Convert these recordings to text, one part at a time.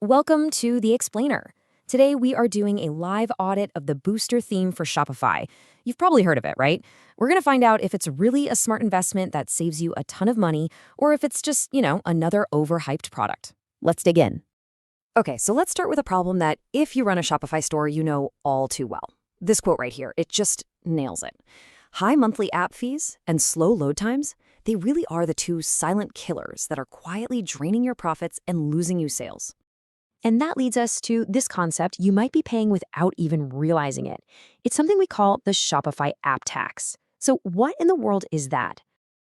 Welcome to The Explainer. Today we are doing a live audit of the Booster theme for Shopify. You've probably heard of it, right? We're going to find out if it's really a smart investment that saves you a ton of money or if it's just, another overhyped product. Let's dig in. Okay, so let's start with a problem that if you run a Shopify store, you know all too well. This quote right here, it just nails it. High monthly app fees and slow load times, they really are the two silent killers that are quietly draining your profits and losing you sales. And that leads us to this concept you might be paying without even realizing it. It's something we call the Shopify app tax. So what in the world is that?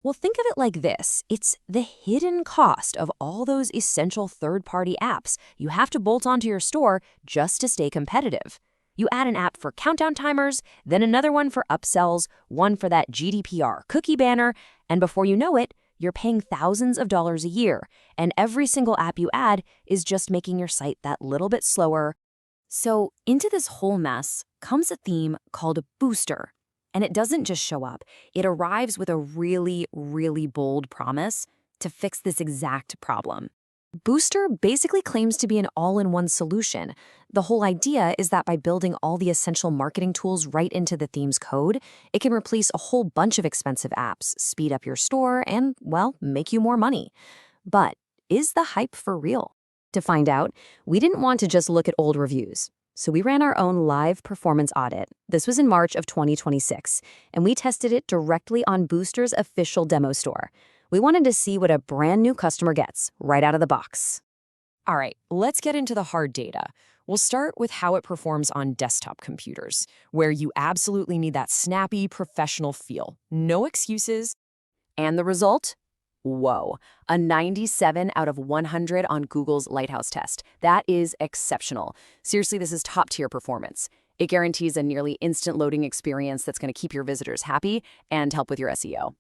Well, think of it like this. It's the hidden cost of all those essential third-party apps you have to bolt onto your store just to stay competitive. You add an app for countdown timers, then another one for upsells, one for that GDPR cookie banner, and before you know it, you're paying thousands of dollars a year, and every single app you add is just making your site that little bit slower. So into this whole mess comes a theme called Booster. And it doesn't just show up. It arrives with a really, really bold promise to fix this exact problem. Booster basically claims to be an all-in-one solution. The whole idea is that by building all the essential marketing tools right into the theme's code, it can replace a whole bunch of expensive apps, speed up your store, and, well, make you more money. But is the hype for real? To find out, we didn't want to just look at old reviews. So we ran our own live performance audit. This was in March of 2026, and we tested it directly on Booster's official demo store. We wanted to see what a brand new customer gets right out of the box. All right, let's get into the hard data. We'll start with how it performs on desktop computers, where you absolutely need that snappy, professional feel. No excuses. And the result? Whoa, a 97 out of 100 on Google's Lighthouse test. That is exceptional. Seriously, this is top-tier performance. It guarantees a nearly instant loading experience that's going to keep your visitors happy and help with your SEO.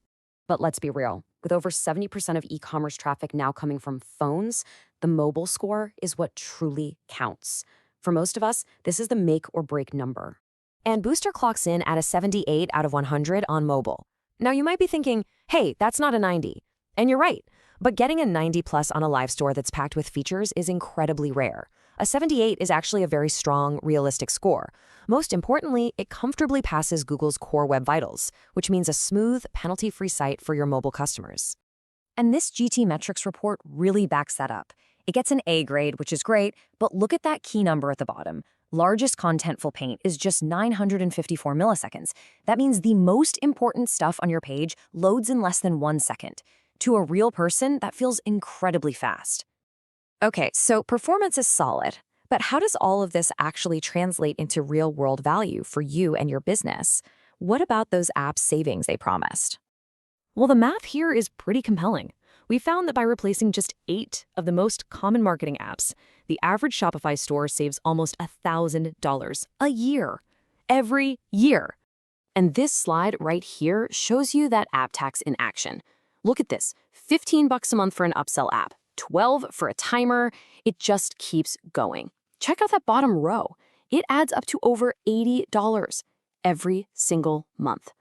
But let's be real. With over 70% of e-commerce traffic now coming from phones, the mobile score is what truly counts. For most of us, this is the make or break number. And Booster clocks in at a 78 out of 100 on mobile. Now you might be thinking, hey, that's not a 90. And you're right, but getting a 90 plus on a live store that's packed with features is incredibly rare. A 78 is actually a very strong, realistic score. Most importantly, it comfortably passes Google's core web vitals, which means a smooth, penalty-free site for your mobile customers. And this GT metrics report really backs that up. It gets an A grade, which is great, but look at that key number at the bottom. Largest contentful paint is just 954 milliseconds. That means the most important stuff on your page loads in less than 1 second. To a real person, that feels incredibly fast. Okay, so performance is solid, but how does all of this actually translate into real-world value for you and your business? What about those app savings they promised? Well, the math here is pretty compelling. We found that by replacing just 8 of the most common marketing apps, the average Shopify store saves almost $1,000 a year. Every year. And this slide right here shows you that app tax in action. Look at this, $15 a month for an upsell app, $12 for a timer. It just keeps going. Check out that bottom row. It adds up to over $80 every single month.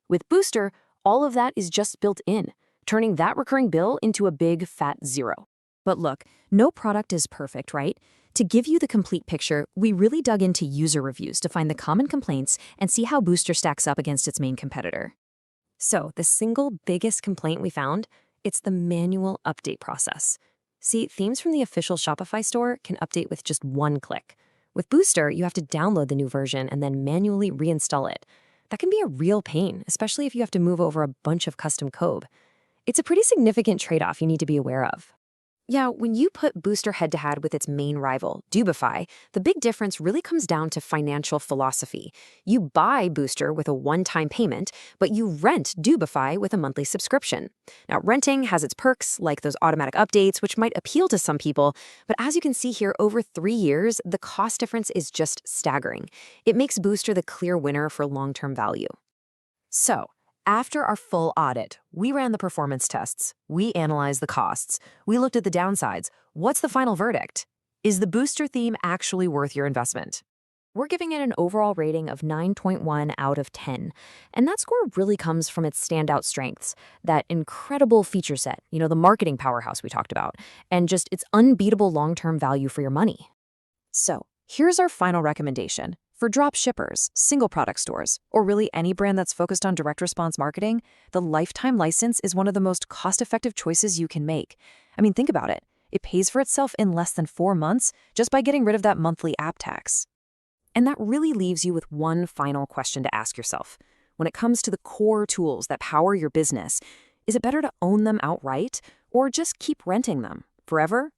With Booster, all of that is just built in, turning that recurring bill into a big fat zero. But look, no product is perfect, right? To give you the complete picture, we really dug into user reviews to find the common complaints and see how Booster stacks up against its main competitor. So the single biggest complaint we found, it's the manual update process. See, themes from the official Shopify store can update with just one click. With Booster, you have to download the new version and then manually reinstall it. That can be a real pain, especially if you have to move over a bunch of custom code. It's a pretty significant trade-off you need to be aware of. Yeah, when you put Booster head-to-head with its main rival, Dubify, the big difference really comes down to financial philosophy. You buy Booster with a one-time payment, but you rent Dubify with a monthly subscription. Now, renting has its perks, like those automatic updates, which might appeal to some people, but as you can see here, over 3 years, the cost difference is just staggering. It makes Booster the clear winner for long-term value. So, after our full audit, we ran the performance tests, we analyzed the costs, we looked at the downsides. What's the final verdict? Is the Booster theme actually worth your investment? We're giving it an overall rating of 9.1 out of 10. And that score really comes from its standout strengths, that incredible feature set, the marketing powerhouse we talked about, and just its unbeatable long-term value for your money. So, here's our final recommendation. For drop shippers, single product stores, or really any brand that's focused on direct response marketing, the lifetime license is one of the most cost-effective choices you can make. I mean, think about it. It pays for itself in less than 4 months just by getting rid of that monthly app tax. And that really leaves you with one final question to ask yourself. When it comes to the core tools that power your business, is it better to own them outright or just keep renting them forever?